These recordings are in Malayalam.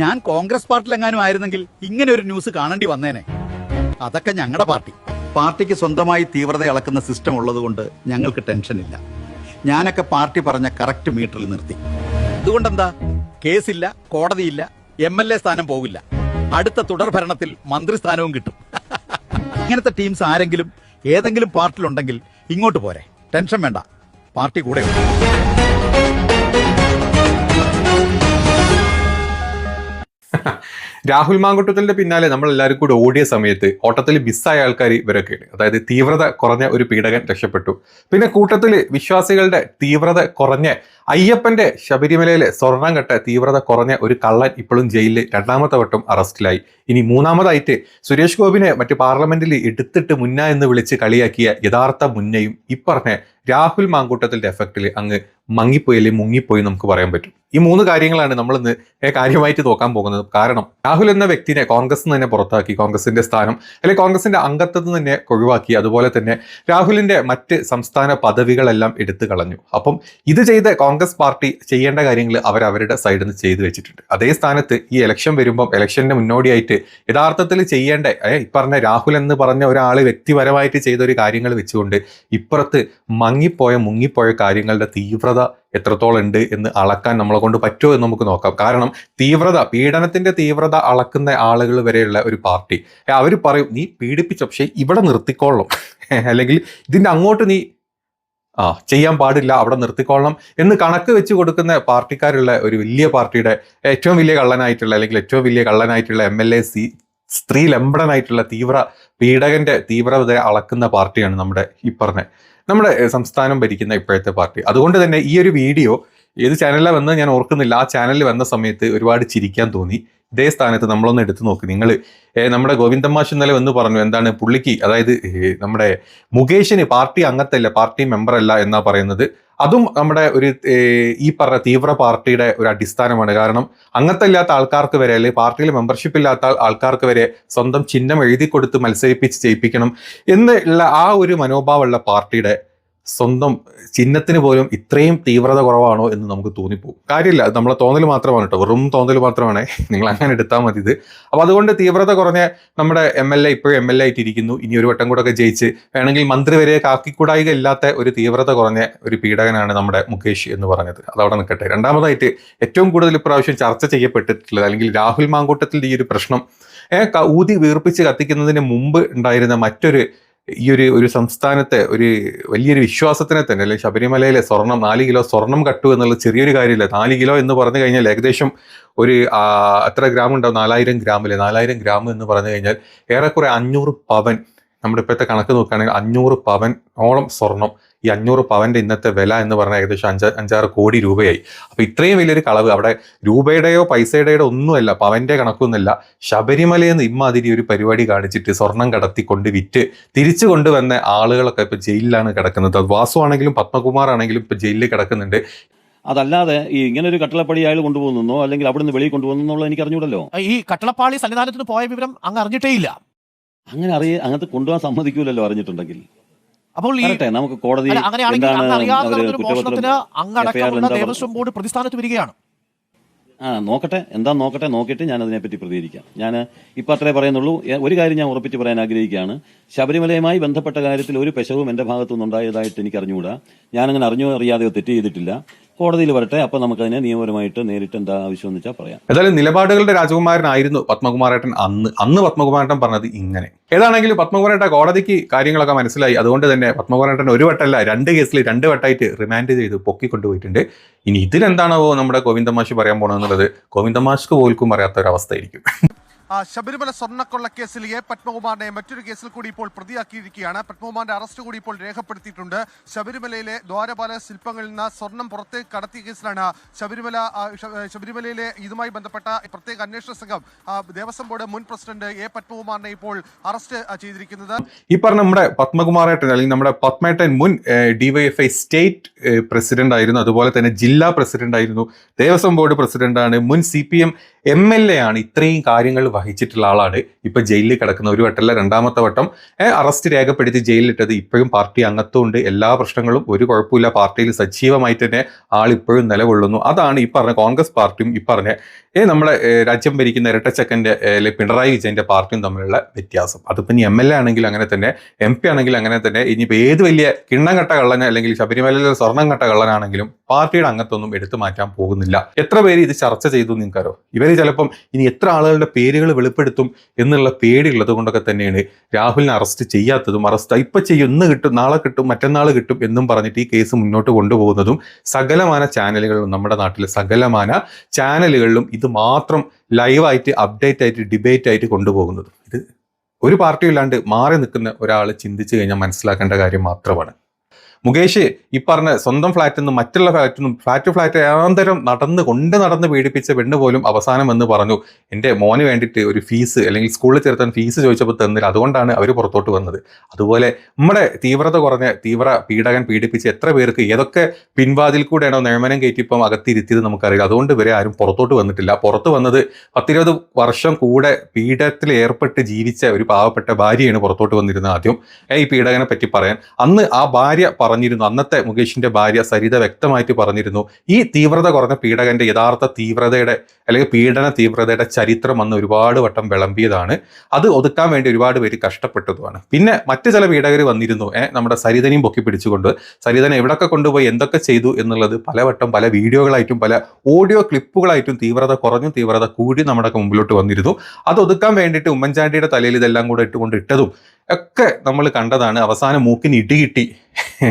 ഞാൻ കോൺഗ്രസ് പാർട്ടിലെങ്ങാനും ആയിരുന്നെങ്കിൽ ഇങ്ങനെ ഒരു ന്യൂസ് കാണേണ്ടി വന്നേനെ. അതൊക്കെ ഞങ്ങളുടെ പാർട്ടിക്ക് സ്വന്തമായി തീവ്രത അളക്കുന്ന സിസ്റ്റം ഉള്ളതുകൊണ്ട് ഞങ്ങൾക്ക് ടെൻഷനില്ല. ഞാനൊക്കെ പാർട്ടി പറഞ്ഞ കറക്റ്റ് മീറ്ററിൽ നിർത്തി. അതുകൊണ്ടെന്താ, കേസില്ല, കോടതിയില്ല, MLA സ്ഥാനം പോകില്ല, അടുത്ത തുടർ ഭരണത്തിൽ മന്ത്രിസ്ഥാനവും കിട്ടും. ഇങ്ങനത്തെ ടീംസ് ആരെങ്കിലും ഏതെങ്കിലും പാർട്ടിയിലുണ്ടെങ്കിൽ ഇങ്ങോട്ട് പോരെ, ടെൻഷൻ വേണ്ട, പാർട്ടി കൂടെ ഉണ്ട്. രാഹുൽ മാങ്കൂട്ടത്തിന്റെ പിന്നാലെ നമ്മൾ എല്ലാവരും കൂടി ഓടിയ സമയത്ത് ഓട്ടത്തിൽ മിസ്സായ ആൾക്കാർ ഇവരൊക്കെയാണ്. അതായത് തീവ്രത കുറഞ്ഞ ഒരു പീഡകൻ രക്ഷപ്പെട്ടു. പിന്നെ കൂട്ടത്തിൽ വിശ്വാസികളുടെ തീവ്രത കുറഞ്ഞ അയ്യപ്പന്റെ ശബരിമലയിലെ സ്വർണം കെട്ട തീവ്രത കുറഞ്ഞ ഒരു കള്ളൻ ഇപ്പോഴും ജയിലിൽ രണ്ടാമത്തെ വട്ടം അറസ്റ്റിലായി. ഇനി മൂന്നാമതായിട്ട് സുരേഷ് ഗോപിനെ മറ്റ് പാർലമെന്റിൽ എടുത്തിട്ട് മുന്ന എന്ന് വിളിച്ച് കളിയാക്കിയ യഥാർത്ഥ മുന്നയും ഇപ്പറഞ്ഞ രാഹുൽ മാങ്കൂട്ടത്തിന്റെ എഫക്റ്റിൽ അങ്ങ് മങ്ങിപ്പോയി അല്ലെങ്കിൽ മുങ്ങിപ്പോയി നമുക്ക് പറയാൻ പറ്റും. ഈ മൂന്ന് കാര്യങ്ങളാണ് നമ്മളിന്ന് കാര്യമായിട്ട് നോക്കാൻ പോകുന്നത്. കാരണം രാഹുൽ എന്ന വ്യക്തിനെ കോൺഗ്രസ് തന്നെ പുറത്താക്കി, കോൺഗ്രസിന്റെ സ്ഥാനം അല്ലെങ്കിൽ കോൺഗ്രസിന്റെ അംഗത്വത്തിൽ തന്നെ ഒഴിവാക്കി. അതുപോലെ തന്നെ രാഹുലിന്റെ മറ്റ് സംസ്ഥാന പദവികളെല്ലാം എടുത്തു കളഞ്ഞു. അപ്പം ഇത് ചെയ്ത് കോൺഗ്രസ് പാർട്ടി ചെയ്യേണ്ട കാര്യങ്ങൾ അവരവരുടെ സൈഡിൽ നിന്ന് ചെയ്തു വെച്ചിട്ടുണ്ട്. അതേ സ്ഥാനത്ത് ഈ ഇലക്ഷൻ വരുമ്പം ഇലക്ഷന്റെ മുന്നോടിയായിട്ട് യഥാർത്ഥത്തിൽ ചെയ്യേണ്ട ഇപ്പറഞ്ഞ രാഹുൽ എന്ന് പറഞ്ഞ ഒരാൾ വ്യക്തിപരമായിട്ട് ചെയ്ത ഒരു കാര്യങ്ങൾ വെച്ചുകൊണ്ട് ഇപ്പുറത്ത് മുങ്ങിപ്പോയ കാര്യങ്ങളുടെ തീവ്രത എത്രത്തോളം ഉണ്ട് എന്ന് അളക്കാൻ നമ്മളെ കൊണ്ട് പറ്റുമോ എന്ന് നമുക്ക് നോക്കാം. കാരണം പീഡനത്തിന്റെ തീവ്രത അളക്കുന്ന ആളുകൾ വരെയുള്ള ഒരു പാർട്ടി അവർ പറയും, നീ പീഡിപ്പിച്ച പക്ഷേ ഇവിടെ നിർത്തിക്കൊള്ളണം, അല്ലെങ്കിൽ ഇതിന്റെ അങ്ങോട്ട് നീ ചെയ്യാൻ പാടില്ല, അവിടെ നിർത്തിക്കൊള്ളണം എന്ന് കണക്ക് വെച്ച് കൊടുക്കുന്ന പാർട്ടിക്കാരുള്ള ഒരു വലിയ പാർട്ടിയുടെ ഏറ്റവും വലിയ കള്ളനായിട്ടുള്ള MLA സ്ത്രീ ലംബടനായിട്ടുള്ള പീഡകന്റെ തീവ്രത അളക്കുന്ന പാർട്ടിയാണ് നമ്മുടെ സംസ്ഥാനം ഭരിക്കുന്ന ഇപ്പോഴത്തെ പാർട്ടി. അതുകൊണ്ട് തന്നെ ഈ ഒരു വീഡിയോ ഏത് ചാനലിലാണ് വന്നത് ഞാൻ ഓർക്കുന്നില്ല. ആ ചാനലിൽ വന്ന സമയത്ത് ഒരുപാട് ചിരിക്കാൻ തോന്നി. ഇതേ സ്ഥാനത്ത് നമ്മളൊന്ന് എടുത്തു നോക്ക്. നിങ്ങൾ നമ്മുടെ ഗോവിന്ദമാഷ് ഇന്നലെ വന്ന് പറഞ്ഞു, എന്താണ് പുള്ളിക്ക്, അതായത് നമ്മുടെ മുകേഷിന് പാർട്ടി അംഗത്തല്ല, പാർട്ടി മെമ്പർ അല്ല എന്നാ പറയുന്നത്. അതും നമ്മുടെ ഒരു ഈ പറഞ്ഞ തീവ്ര പാർട്ടിയുടെ ഒരു അടിസ്ഥാനമാണ്. കാരണം അംഗത്തല്ലാത്ത ആൾക്കാർക്ക് വരെ അല്ലെങ്കിൽ പാർട്ടിയിൽ മെമ്പർഷിപ്പ് ഇല്ലാത്ത ആൾക്കാർക്ക് വരെ സ്വന്തം ചിഹ്നം എഴുതി കൊടുത്ത് മത്സരിപ്പിച്ച് ജയിപ്പിക്കണം എന്നുള്ള ആ ഒരു മനോഭാവമുള്ള പാർട്ടിയുടെ സ്വന്തം ചിഹ്നത്തിന് പോലും ഇത്രയും തീവ്രത കുറവാണോ എന്ന് നമുക്ക് തോന്നിപ്പോകും. കാര്യമില്ല, അത് നമ്മളെ തോന്നൽ മാത്രമാണ് കേട്ടോ, വെറും തോന്നൽ മാത്രമാണ്. നിങ്ങൾ അങ്ങനെ എടുത്താൽ മതി ഇത്. അപ്പോൾ അതുകൊണ്ട് തീവ്രത കുറഞ്ഞ നമ്മുടെ MLA ഇപ്പോഴും MLA ആയിട്ടിരിക്കുന്നു. ഇനി ഒരു വട്ടം കൂടെ ഒക്കെ ജയിച്ച് വേണമെങ്കിൽ മന്ത്രി വരെ കാക്കിക്കൂടായിക ഇല്ലാത്ത ഒരു തീവ്രത കുറഞ്ഞ ഒരു പീഡകനാണ് നമ്മുടെ മുകേഷ് എന്ന് പറഞ്ഞത്. അതവിടെ നിൽക്കട്ടെ. രണ്ടാമതായിട്ട് ഏറ്റവും കൂടുതൽ ഇപ്രാവശ്യം ചർച്ച ചെയ്യപ്പെട്ടിട്ടുള്ളത് അല്ലെങ്കിൽ രാഹുൽ മാങ്കൂട്ടത്തിന്റെ ഈ ഒരു പ്രശ്നം ഊതി വീർപ്പിച്ച് കത്തിക്കുന്നതിന് മുമ്പ് ഉണ്ടായിരുന്ന മറ്റൊരു ഈ ഒരു സംസ്ഥാനത്തെ ഒരു വലിയൊരു വിശ്വാസത്തിനെ തന്നെ, അല്ലെങ്കിൽ ശബരിമലയിലെ 4 കിലോ സ്വർണം കട്ടു എന്നുള്ള ചെറിയൊരു കാര്യമില്ല. 4 കിലോ എന്ന് പറഞ്ഞു കഴിഞ്ഞാൽ ഏകദേശം ഒരു എത്ര ഗ്രാം ഉണ്ടാവും, 4000 ഗ്രാമില്ലേ, 4000 ഗ്രാം എന്ന് പറഞ്ഞു കഴിഞ്ഞാൽ ഏറെക്കുറെ 500 പവൻ. നമ്മുടെ ഇപ്പോഴത്തെ കണക്ക് നോക്കുകയാണെങ്കിൽ 500 പവനോളം സ്വർണം. ഈ 500 പവന്റെ ഇന്നത്തെ വില എന്ന് പറഞ്ഞാൽ ഏകദേശം 5-6 കോടി രൂപയായി. അപ്പൊ ഇത്രയും വലിയൊരു കളവ് അവിടെ രൂപയുടെയോ പൈസയുടെയോ ഒന്നുമല്ല, പവന്റെ കണക്കൊന്നുമില്ല. ശബരിമലയിൽ നിന്ന് ഇമ്മാതിരി ഒരു പരിപാടി കാണിച്ചിട്ട് സ്വർണം കടത്തിക്കൊണ്ട് വിറ്റ് തിരിച്ചു കൊണ്ടുവന്ന ആളുകളൊക്കെ ഇപ്പൊ ജയിലിലാണ് കിടക്കുന്നത്. വാസു ആണെങ്കിലും പത്മകുമാർ ആണെങ്കിലും ഇപ്പൊ ജയിലിൽ കിടക്കുന്നുണ്ട്. അതല്ലാതെ ഈ ഇങ്ങനെ ഒരു കട്ടളപ്പടി അയാൾ കൊണ്ടുപോകുന്നോ അല്ലെങ്കിൽ അവിടുന്ന് വെളിയിൽ കൊണ്ടുപോകുന്നുള്ളത് എനിക്ക് അറിഞ്ഞൂടല്ലോ. ഈ കട്ടളപ്പാളി സന്നിധാനത്തിന് പോയ വിവരം അങ്ങ് അറിഞ്ഞിട്ടേ ഇല്ല. അങ്ങനത്തെ കൊണ്ടുപോകാൻ സമ്മതിക്കൂലല്ലോ അറിഞ്ഞിട്ടുണ്ടെങ്കിൽ. അപ്പോൾ നമുക്ക് കോടതി ദേവസ്വം ബോർഡ് പ്രതിസ്ഥാനത്ത് വരികയാണ്. നോക്കിയിട്ട് ഞാൻ അതിനെപ്പറ്റി പ്രതികരിക്കാം. ഞാൻ ഇപ്പൊ അത്രേ പറയുന്നുള്ളൂ. ഒരു കാര്യം ഞാൻ ഉറപ്പിച്ച് പറയാൻ ആഗ്രഹിക്കുകയാണ്, ശബരിമലയുമായി ബന്ധപ്പെട്ട കാര്യത്തിൽ ഒരു പെശവും എന്റെ ഭാഗത്തുനിന്ന് ഉണ്ടായതായിട്ട് എനിക്ക് അറിഞ്ഞുകൂടാ. ഞാനങ്ങനെ അറിയാതെയോ തെറ്റ് ചെയ്തിട്ടില്ല. കോടതിയിൽ വരട്ടെ, അപ്പൊ നമുക്കതിനെ നിയമപരമായിട്ട് നേരിട്ട് എന്താ ആവശ്യം എന്ന് വെച്ചാൽ പറയാം. ഏതായാലും നിലപാടുകളുടെ രാജകുമാരനായിരുന്നു പത്മകുമാരേട്ടൻ അന്ന് പത്മകുമാരേട്ടൻ പറഞ്ഞത് ഇങ്ങനെ. ഏതാണെങ്കിലും പത്മകുമാരേട്ടൻ കോടതിക്ക് കാര്യങ്ങളൊക്കെ മനസ്സിലായി. അതുകൊണ്ട് തന്നെ പത്മകുമാരേട്ടൻ ഒരു വട്ടമല്ല 2 കേസിൽ 2 വട്ടമായിട്ട് റിമാൻഡ് ചെയ്ത് പൊക്കിക്കൊണ്ടുപോയിട്ടുണ്ട്. ഇനി ഇതിലെന്താണോ നമ്മുടെ ഗോവിന്ദമാഷ് പറയാൻ പോണെന്നുള്ളത് ഗോവിന്ദമാഷ്ക്ക് പോലും അറിയാത്ത ഒരു അവസ്ഥയായിരിക്കും. ശബരിമല സ്വർണ്ണക്കൊള്ളക്കേസിൽ പത്മകുമാറിനെ മറ്റൊരു കേസിൽ കൂടി ഇപ്പോൾ പ്രതിയാക്കിയിരിക്കുകയാണ്. പത്മകുമാറിന്റെ അറസ്റ്റ് കൂടി ഇപ്പോൾ രേഖപ്പെടുത്തിയിട്ടുണ്ട്. ശബരിമലയിലെ ദ്വാരപാല ശില്പങ്ങളിൽ നിന്ന് സ്വർണം പുറത്തേക്ക് കടത്തിയ കേസിലാണ് ശബരിമലയിലെ ഇതുമായി ബന്ധപ്പെട്ട പ്രത്യേക അന്വേഷണ സംഘം ദേവസ്വം ബോർഡ് മുൻ പ്രസിഡന്റ് പത്മകുമാറിനെ ഇപ്പോൾ അറസ്റ്റ് ചെയ്തിരിക്കുന്നത്. ഈ പറഞ്ഞ നമ്മുടെ പത്മകുമാറേട്ടൻ അല്ലെങ്കിൽ നമ്മുടെ പത്മേട്ടൻ മുൻ DYFI സ്റ്റേറ്റ് പ്രസിഡന്റ് ആയിരുന്നു. അതുപോലെ തന്നെ ജില്ലാ പ്രസിഡന്റ് ആയിരുന്നു, ദേവസ്വം ബോർഡ് പ്രസിഡന്റാണ്, മുൻ CPM MLA ആണ്, ഇത്രയും കാര്യങ്ങൾ വഹിച്ചിട്ടുള്ള ആളാണ് ഇപ്പൊ ജയിലിൽ കിടക്കുന്ന. ഒരു വട്ടമല്ല, രണ്ടാമത്തെ വട്ടം അറസ്റ്റ് രേഖപ്പെടുത്തി ജയിലിലിട്ടത്. ഇപ്പോഴും പാർട്ടി അംഗത്വമുണ്ട്, എല്ലാ പ്രശ്നങ്ങളും ഒരു കുഴപ്പമില്ല, പാർട്ടിയിൽ സജീവമായിട്ട് തന്നെ ആൾ ഇപ്പോഴും നിലകൊള്ളുന്നു. അതാണ് ഈ പറഞ്ഞ കോൺഗ്രസ് പാർട്ടിയും ഈ പറഞ്ഞ നമ്മുടെ രാജ്യം ഭരിക്കുന്ന ഇരട്ടച്ചക്കന്റെ പിണറായി വിജയന്റെ പാർട്ടിയും തമ്മിലുള്ള വ്യത്യാസം. അതിപ്പോ ഇനി MLA ആണെങ്കിൽ അങ്ങനെ തന്നെ, MP ആണെങ്കിൽ അങ്ങനെ തന്നെ, ഇനിയിപ്പോ ഏത് വലിയ കിണ്ണം കെട്ട കള്ളന് അല്ലെങ്കിൽ ശബരിമലയിലെ സ്വർണ്ണം കെട്ട കള്ളനാണെങ്കിലും പാർട്ടിയുടെ അംഗത്വമൊന്നും എടുത്തു മാറ്റാൻ പോകുന്നില്ല. എത്ര പേര് ഇത് ചർച്ച ചെയ്തു നിങ്ങൾക്കറിയോ? ഇവര് ചിലപ്പം ഇനി എത്ര ആളുകളുടെ പേരുകൾ വെളിപ്പെടുത്തും എന്നുള്ള പേടിയുള്ളത് കൊണ്ടൊക്കെ തന്നെയാണ് രാഹുലിനെ അറസ്റ്റ് ചെയ്യാത്തതും, അറസ്റ്റ് ഇപ്പൊ ചെയ്യും, ഇന്ന് കിട്ടും, നാളെ കിട്ടും, മറ്റന്നാൾ കിട്ടും എന്നും പറഞ്ഞിട്ട് ഈ കേസ് മുന്നോട്ട് കൊണ്ടുപോകുന്നതും സകലമാന ചാനലുകളിലും, നമ്മുടെ നാട്ടിലെ സകലമാന ചാനലുകളിലും ഇത് മാത്രം ലൈവായിട്ട് അപ്ഡേറ്റ് ആയിട്ട് ഡിബേറ്റ് ആയിട്ട് കൊണ്ടുപോകുന്നത്. ഇത് ഒരു പാർട്ടി ഇല്ലാണ്ട് മാറി നിൽക്കുന്ന ഒരാൾ ചിന്തിച്ചു കഴിഞ്ഞാൽ മനസ്സിലാക്കേണ്ട കാര്യം മാത്രമാണ്. മുകേഷ് ഈ പറഞ്ഞ സ്വന്തം ഫ്ലാറ്റിൽ നിന്ന് മറ്റുള്ള ഫ്ലാറ്റ് ഏന്തരം നടന്ന് പീഡിപ്പിച്ച പെണ്ണ് പോലും അവസാനം എന്ന് പറഞ്ഞു, എൻ്റെ മോന് വേണ്ടിയിട്ട് ഒരു ഫീസ് അല്ലെങ്കിൽ സ്കൂളിൽ ചേർത്താൻ ഫീസ് ചോദിച്ചപ്പോൾ തന്നില്ല, അതുകൊണ്ടാണ് അവർ പുറത്തോട്ട് വന്നത്. അതുപോലെ നമ്മുടെ തീവ്രത കുറഞ്ഞ പീഡകൻ പീഡിപ്പിച്ച് എത്ര പേർക്ക് ഏതൊക്കെ പിൻവാതിൽ കൂടെയാണോ നിയമനം കയറ്റിപ്പം അകത്തിരുത്തിയത് നമുക്കറിയില്ല. അതുകൊണ്ട് ഇവരെ ആരും പുറത്തോട്ട് വന്നിട്ടില്ല. പുറത്ത് വന്നത് 10-20 വർഷം കൂടെ പീഡനത്തിൽ ഏർപ്പെട്ട് ജീവിച്ച ഒരു പാവപ്പെട്ട ഭാര്യയാണ് പുറത്തോട്ട് വന്നിരുന്നത് ആദ്യം ഈ പീഡകനെ പറ്റി പറയാൻ. അന്ന് ആ ഭാര്യ പറഞ്ഞിരുന്നു, അന്നത്തെ മുകേഷിന്റെ ഭാര്യ സരിത വ്യക്തമായിട്ട് പറഞ്ഞിരുന്നു, ഈ തീവ്രത കുറഞ്ഞ പീഡകന്റെ യഥാർത്ഥ തീവ്രതയുടെ അല്ലെങ്കിൽ പീഡന തീവ്രതയുടെ ചരിത്രം അന്ന് ഒരുപാട് വട്ടം വിളമ്പിയതാണ്. അത് ഒതുക്കാൻ വേണ്ടി ഒരുപാട് പേര് കഷ്ടപ്പെട്ടതുമാണ്. പിന്നെ മറ്റു ചില പീഡകർ വന്നിരുന്നു, നമ്മുടെ സരിതനെയും പൊക്കി പിടിച്ചുകൊണ്ട് സരിതനെ എവിടൊക്കെ കൊണ്ടുപോയി എന്തൊക്കെ ചെയ്തു എന്നുള്ളത് പലവട്ടം പല വീഡിയോകളായിട്ടും പല ഓഡിയോ ക്ലിപ്പുകളായിട്ടും തീവ്രത കുറഞ്ഞും തീവ്രത കൂടി നമ്മുടെ മുമ്പിലോട്ട് വന്നിരുന്നു. അത് ഒതുക്കാൻ വേണ്ടിയിട്ട് ഉമ്മൻചാണ്ടിയുടെ തലയിൽ ഇതെല്ലാം കൂടെ ഇട്ടും ഒക്കെ നമ്മൾ കണ്ടതാണ്. അവസാനം മൂക്കിന് ഇടികിട്ടി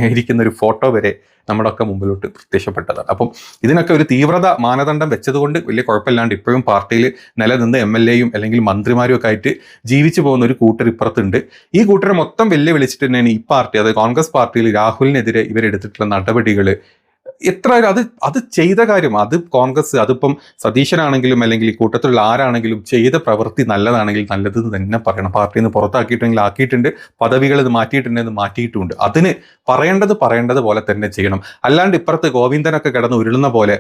ഇരിക്കുന്ന ഒരു ഫോട്ടോ വരെ നമ്മുടെ ഒക്കെ മുമ്പിലോട്ട് പ്രത്യക്ഷപ്പെട്ടതാണ്. അപ്പം ഇതിനൊക്കെ ഒരു തീവ്രത മാനദണ്ഡം വെച്ചതുകൊണ്ട് വലിയ കുഴപ്പമില്ലാണ്ട് ഇപ്പോഴും പാർട്ടിയിൽ നിലനിന്ന് MLAയും അല്ലെങ്കിൽ മന്ത്രിമാരും ഒക്കെ ആയിട്ട് ജീവിച്ചു പോകുന്ന ഒരു കൂട്ടർ ഇപ്പുറത്തുണ്ട്. ഈ കൂട്ടരെ മൊത്തം വെല്ലുവിളിച്ചിട്ട് തന്നെയാണ് ഈ പാർട്ടി, അതായത് കോൺഗ്രസ് പാർട്ടിയിൽ രാഹുലിനെതിരെ ഇവരെടുത്തിട്ടുള്ള നടപടികൾ. എത്ര അത് ചെയ്ത കാര്യം, അത് കോൺഗ്രസ്, അതിപ്പം സതീശനാണെങ്കിലും അല്ലെങ്കിൽ ഈ കൂട്ടത്തിലുള്ള ആരാണെങ്കിലും ചെയ്ത പ്രവൃത്തി നല്ലതാണെങ്കിൽ നല്ലതെന്ന് തന്നെ പറയണം. പാർട്ടിയിൽ നിന്ന് പുറത്താക്കിയിട്ടുണ്ടെങ്കിൽ ആക്കിയിട്ടുണ്ട്, പദവികൾ ഇത് മാറ്റിയിട്ടുണ്ടെന്ന് മാറ്റിയിട്ടുമുണ്ട്. അതിന് പറയേണ്ടത് പോലെ തന്നെ ചെയ്യണം. അല്ലാണ്ട് ഇപ്പുറത്ത് ഗോവിന്ദനൊക്കെ കിടന്ന് ഉരുളുന്ന പോലെ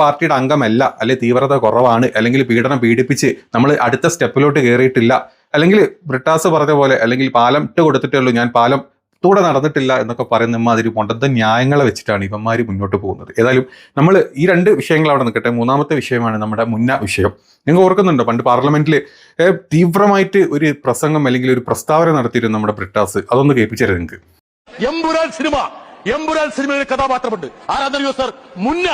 പാർട്ടിയുടെ അംഗമല്ല, അല്ലെ തീവ്രത കുറവാണ്, അല്ലെങ്കിൽ പീഡിപ്പിച്ച് നമ്മൾ അടുത്ത സ്റ്റെപ്പിലോട്ട് കയറിയിട്ടില്ല, അല്ലെങ്കിൽ ബ്രിട്ടാസ് പറഞ്ഞ പോലെ അല്ലെങ്കിൽ പാലം ഇട്ട് കൊടുത്തിട്ടേ ഉള്ളൂ, ഞാൻ പാലം ൂടെ നടന്നിട്ടില്ല എന്നൊക്കെ പറയുന്ന ഇമാതിരി പൊണ്ടത്തെ ന്യായങ്ങളെ വെച്ചിട്ടാണ് ഇവന്മാർ മുന്നോട്ട് പോകുന്നത്. ഏതായാലും നമ്മൾ ഈ 2 വിഷയങ്ങൾ അവിടെ നിൽക്കട്ടെ. മൂന്നാമത്തെ വിഷയമാണ് നമ്മുടെ വിഷയം. നിങ്ങൾ ഓർക്കുന്നുണ്ടോ, പണ്ട് പാർലമെന്റിൽ തീവ്രമായിട്ട് ഒരു പ്രസംഗം അല്ലെങ്കിൽ ഒരു പ്രസ്താവന നടത്തിയിരുന്നു നമ്മുടെ ബ്രിട്ടാസ്? അതൊന്ന് കേൾപ്പിച്ചത് നിങ്ങൾക്ക്. എമ്പുരാൻ സിനിമയിൽ കഥാപാത്രമുണ്ട്. ആരാധന സർ, മുന്ന.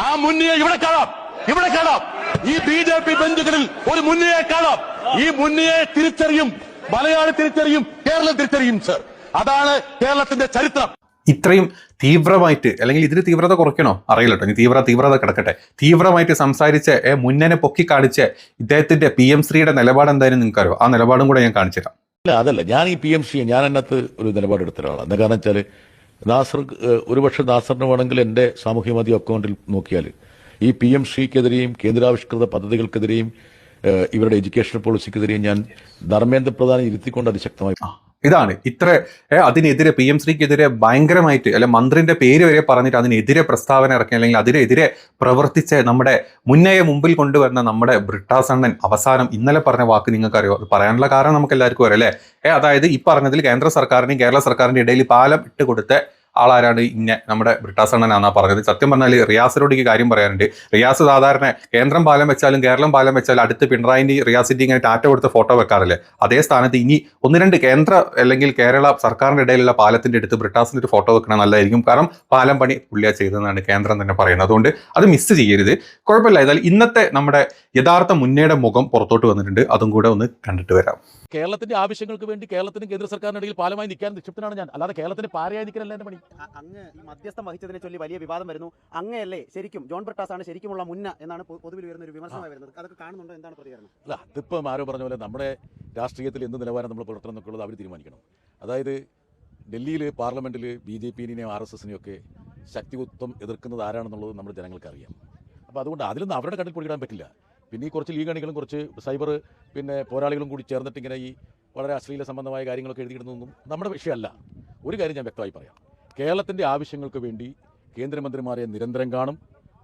ആ മുന്നയെ ഇവിടെ കാണാം. ഈ BJP ബെഞ്ചുകളിൽ ഒരു മുന്നയെ കാണാം. ഈ മുന്നയെ തിരിച്ചറിയും, മലയാളി തിരിച്ചറിയും, കേരളം തിരിച്ചറിയും സർ. അതാണ് കേരളത്തിന്റെ ചരിത്രം. ഇത്രയും തീവ്രമായിട്ട്, അല്ലെങ്കിൽ ഇതിന് തീവ്രത കുറയ്ക്കണോ അറിയില്ല കേട്ടോ, ഇനി തീവ്രത കിടക്കട്ടെ, തീവ്രമായിട്ട് സംസാരിച്ച് മുന്നനെ പൊക്കി കാണിച്ച് ഇദ്ദേഹത്തിന്റെ PM-ശ്രീയുടെ നിലപാട് എന്തായാലും നിങ്ങൾക്കറിയോ? ആ നിലപാടും കൂടെ ഞാൻ കാണിച്ചുതരാം. അല്ല, അതല്ല, ഞാൻ ഈ PM-ശ്രീ ഞാൻ അതിനകത്ത് ഒരു നിലപാടെടുത്ത ഒരാളാണ്. എന്താ കാരണം വെച്ചാൽ ഒരുപക്ഷെ നാസറിന് വേണമെങ്കിൽ എന്റെ സാമൂഹ്യ മാധ്യമ അക്കൗണ്ടിൽ നോക്കിയാൽ ഈ PM-ശ്രീക്കെതിരെയും കേന്ദ്രാവിഷ്കൃത പദ്ധതികൾക്കെതിരെയും ഇവരുടെ എഡ്യൂക്കേഷൻ പോളിസിക്കെതിരെയും ഞാൻ ധർമ്മേന്ദ്ര പ്രധാനെ ഇരുത്തിക്കൊണ്ട് അതിശക്തമായി. ഇതാണ് ഇത്ര അതിനെതിരെ PM-ശ്രീക്കെതിരെ ഭയങ്കരമായിട്ട് അല്ലെ മന്ത്രിന്റെ പേര് വരെ പറഞ്ഞിട്ട് അതിനെതിരെ പ്രസ്താവന ഇറക്കി അല്ലെങ്കിൽ അതിനെതിരെ പ്രവർത്തിച്ച് നമ്മുടെ മുന്നയെ മുമ്പിൽ കൊണ്ടുവരുന്ന നമ്മുടെ ബ്രിട്ടാസ് അണ്ണൻ അവസാനം ഇന്നലെ പറഞ്ഞ വാക്ക് നിങ്ങൾക്കറിയോ? അത് പറയാനുള്ള കാരണം നമുക്ക് എല്ലാവർക്കും അറിയാം അല്ലേ? അതായത് ഈ പറഞ്ഞതിൽ കേന്ദ്ര സർക്കാരിന്റെയും കേരള സർക്കാരിന്റെ ഇടയിൽ പാലം ഇട്ട് കൊടുത്ത ആളാരാണ്? നമ്മുടെ ബ്രിട്ടാസ് അണ്ണനാന്നാ പറഞ്ഞത്. സത്യം പറഞ്ഞാൽ റിയാസിനോട് ഈ കാര്യം പറയാനുണ്ട്. റിയാസ് സാധാരണ കേന്ദ്രം പാലം വെച്ചാലും കേരളം പാലം വെച്ചാലും അടുത്ത് പിണറായിന്റെ റിയാസിന്റെ ഇങ്ങനെ ടാറ്റ കൊടുത്ത ഫോട്ടോ വെക്കാറില്ലേ? അതേ സ്ഥാനത്ത് ഇനി 1-2 കേന്ദ്ര അല്ലെങ്കിൽ കേരള സർക്കാരിന്റെ ഇടയിലുള്ള പാലത്തിന്റെ അടുത്ത് ബ്രിട്ടാസിന്റെ ഒരു ഫോട്ടോ വെക്കണം, നല്ലതായിരിക്കും. കാരണം പാലം പണി പുള്ളിയാ ചെയ്തതെന്നാണ് കേന്ദ്രം തന്നെ പറയുന്നത്. അതുകൊണ്ട് അത് മിസ് ചെയ്യരുത്. കുഴപ്പമില്ല. ഏതായാലും ഇന്നത്തെ നമ്മുടെ യഥാർത്ഥ മുന്നയുടെ മുഖം പുറത്തോട്ട് വന്നിട്ടുണ്ട്. അതും കൂടെ ഒന്ന് കണ്ടിട്ട് വരാം. കേരളത്തിന്റെ ആവശ്യങ്ങൾക്ക് വേണ്ടി കേരളത്തിനും കേന്ദ്ര സർക്കാരിന്റെ ഇടയിൽ പാലമായി നിൽക്കാൻ നിക്ഷിപ്തനാണ് ഞാൻ, അല്ലാതെ കേരളത്തിന് പാരയായി നിൽക്കാനല്ല എന്റെ പണി. അങ്ങ് ഈ മധ്യസ്ഥം വഹിച്ചതിനെ ചൊല്ലി വലിയ വിവാദം വരുന്നു. അങ്ങയല്ലേ ശരിക്കും ജോൺ ബ്രിട്ടാസ് ആണ് ശരിക്കുമുള്ള മുന്ന എന്നാണ് പൊതുവിൽ വരുന്ന ഒരു വിമർശനമായി വരുന്നത്. അതൊക്കെ കാണുന്നുണ്ടോ? എന്താണ് പ്രതികരണം? അല്ല, അതിപ്പം ആരോ പറഞ്ഞ പോലെ നമ്മുടെ രാഷ്ട്രീയത്തിൽ എന്ത് നിലവാരം നമ്മൾ പുലർത്തണം എന്നൊക്കെയുള്ളത് അവർ തീരുമാനിക്കണം. അതായത് ഡൽഹിയിൽ പാർലമെന്റിൽ BJP-നെയും RSS-നെയും ഒക്കെ ശക്തിയുക്തം എതിർക്കുന്നത് ആരാണെന്നുള്ളത് നമ്മുടെ ജനങ്ങൾക്ക് അറിയാം. അപ്പോൾ അതുകൊണ്ട് അതിലൊന്നും അവരുടെ കണ്ണിൽ പൊടിയിടാൻ പറ്റില്ല. പിന്നെ ഈ കുറച്ച് ലീഗണികളും കുറച്ച് സൈബർ പോരാളികളും കൂടി ചേർന്നിട്ട് ഇങ്ങനെ ഈ വളരെ അശ്ലീല സംബന്ധമായ കാര്യങ്ങളൊക്കെ എഴുതിയിടുന്നതൊന്നും നമ്മുടെ വിഷയമല്ല. ഒരു കാര്യം ഞാൻ വ്യക്തമായി പറയാം. കേരളത്തിൻ്റെ ആവശ്യങ്ങൾക്ക് വേണ്ടി കേന്ദ്രമന്ത്രിമാരെ നിരന്തരം കാണും.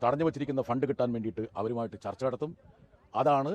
തടഞ്ഞു വച്ചിരിക്കുന്ന ഫണ്ട് കിട്ടാൻ വേണ്ടിയിട്ട് അവരുമായിട്ട് ചർച്ച നടത്തും. അതാണ്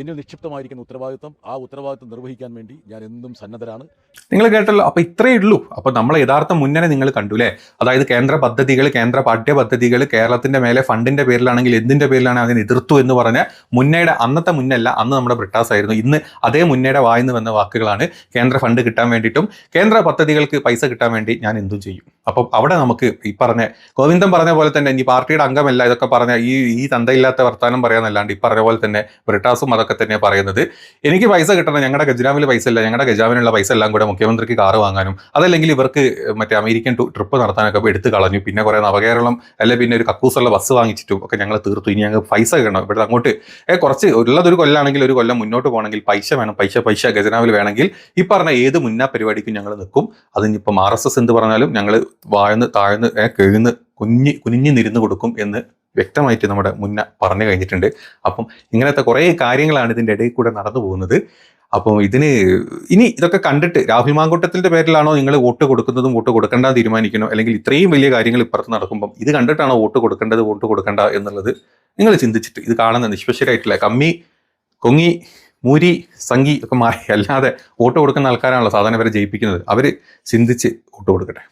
എന്നിൽ നിക്ഷിപ്തമായിരിക്കുന്ന ഉത്തരവാദിത്വം. ആ ഉത്തരവാദിത്വം നിർവഹിക്കാൻ വേണ്ടി ഞാൻ എന്നും സന്നദ്ധരാണ്. നിങ്ങൾ കേട്ടല്ലോ. അപ്പൊ ഇത്രയേ ഉള്ളൂ. അപ്പൊ നമ്മളെ യഥാർത്ഥ മുന്നണി നിങ്ങൾ കണ്ടുല്ലേ. അതായത് കേന്ദ്ര പദ്ധതികൾ, കേന്ദ്ര പാഠ്യ പദ്ധതികൾ കേരളത്തിന്റെ മേലെ ഫണ്ടിന്റെ പേരിലാണെങ്കിൽ എന്തിന്റെ പേരിലാണ് അതിനെ എതിർത്തു എന്ന് പറഞ്ഞ മുന്നയുടെ അന്നത്തെ മുന്നല്ല, അന്ന് നമ്മുടെ ബ്രിട്ടാസ് ആയിരുന്നു. ഇന്ന് അതേ മുന്നയുടെ വായിന്ന് വന്ന വാക്കുകളാണ്. കേന്ദ്ര ഫണ്ട് കിട്ടാൻ വേണ്ടിയിട്ടും കേന്ദ്ര പദ്ധതികൾക്ക് പൈസ കിട്ടാൻ വേണ്ടി ഞാൻ എന്തും ചെയ്യും. അപ്പം അവിടെ നമുക്ക് ഈ പറഞ്ഞ ഗോവിന്ദൻ പറഞ്ഞ പോലെ തന്നെ ഈ പാർട്ടിയുടെ അംഗമല്ല ഇതൊക്കെ പറഞ്ഞ ഈ തന്തയില്ലാത്ത വർത്താനം പറയാനല്ലാണ്ട് ഈ പറഞ്ഞ പോലെ തന്നെ ബ്രിട്ടാസും അതൊക്കെ തന്നെയാണ് പറയുന്നത്. എനിക്ക് പൈസ കിട്ടണം, ഞങ്ങളുടെ ഖജനാവിൽ പൈസ ഇല്ല, ഞങ്ങളുടെ ഖജാവിനുള്ള പൈസ എല്ലാം കൂടെ മുഖ്യമന്ത്രിക്ക് കാറ് വാങ്ങാനും അതല്ലെങ്കിൽ ഇവർക്ക് മറ്റേ അമേരിക്കൻ ട്രിപ്പ് നടത്താനൊക്കെ എടുത്ത് കളഞ്ഞു. പിന്നെ കുറെ നവകേരളം അല്ലെ പിന്നെ ഒരു കക്കൂസുള്ള ബസ് വാങ്ങിച്ചിട്ടും ഒക്കെ ഞങ്ങൾ തീർത്തു. ഇനി ഞങ്ങൾ പൈസ കിട്ടണം. ഇവിടെ അങ്ങോട്ട് കുറച്ച് ഉള്ളതൊരു കൊല്ലാണെങ്കിൽ ഒരു കൊല്ലം മുന്നോട്ട് പോകണമെങ്കിൽ പൈസ വേണം. പൈസ ഖജനാവിൽ വേണമെങ്കിൽ ഈ പറഞ്ഞ ഏത് മുന്നാ പരിപാടിക്കും ഞങ്ങൾ നിൽക്കും. അതിനിപ്പം RSS എന്ത് പറഞ്ഞാലും ഞങ്ങൾ താഴ്ന്ന് കിഴുന്ന് കുനിഞ്ഞു നിരുന്ന് കൊടുക്കും എന്ന് വ്യക്തമായിട്ട് നമ്മുടെ മുന്ന പറഞ്ഞു കഴിഞ്ഞിട്ടുണ്ട്. അപ്പം ഇങ്ങനത്തെ കുറേ കാര്യങ്ങളാണ് ഇതിൻ്റെ ഇടയിൽ കൂടെ നടന്നു പോകുന്നത്. അപ്പോൾ ഇനി ഇതൊക്കെ കണ്ടിട്ട് രാഹുൽ മാങ്കൂട്ടത്തിന്റെ പേരിലാണോ നിങ്ങൾ വോട്ട് കൊടുക്കുന്നതും വോട്ട് കൊടുക്കേണ്ട തീരുമാനിക്കണോ, അല്ലെങ്കിൽ ഇത്രയും വലിയ കാര്യങ്ങൾ ഇപ്പുറത്ത് നടക്കുമ്പം ഇത് കണ്ടിട്ടാണോ വോട്ട് കൊടുക്കേണ്ടത് വോട്ട് കൊടുക്കേണ്ട എന്നുള്ളത് നിങ്ങൾ ചിന്തിച്ചിട്ട് ഇത് കാണുന്ന നിഷ്പക്ഷരായിട്ടില്ല കമ്മി കൊങ്ങി മൂരി സംഗി ഒക്കെ മാറി അല്ലാതെ വോട്ട് കൊടുക്കുന്ന ആൾക്കാരാണല്ലോ സാധാരണ വരെ ജയിപ്പിക്കുന്നത്. അവർ ചിന്തിച്ച് വോട്ട് കൊടുക്കട്ടെ.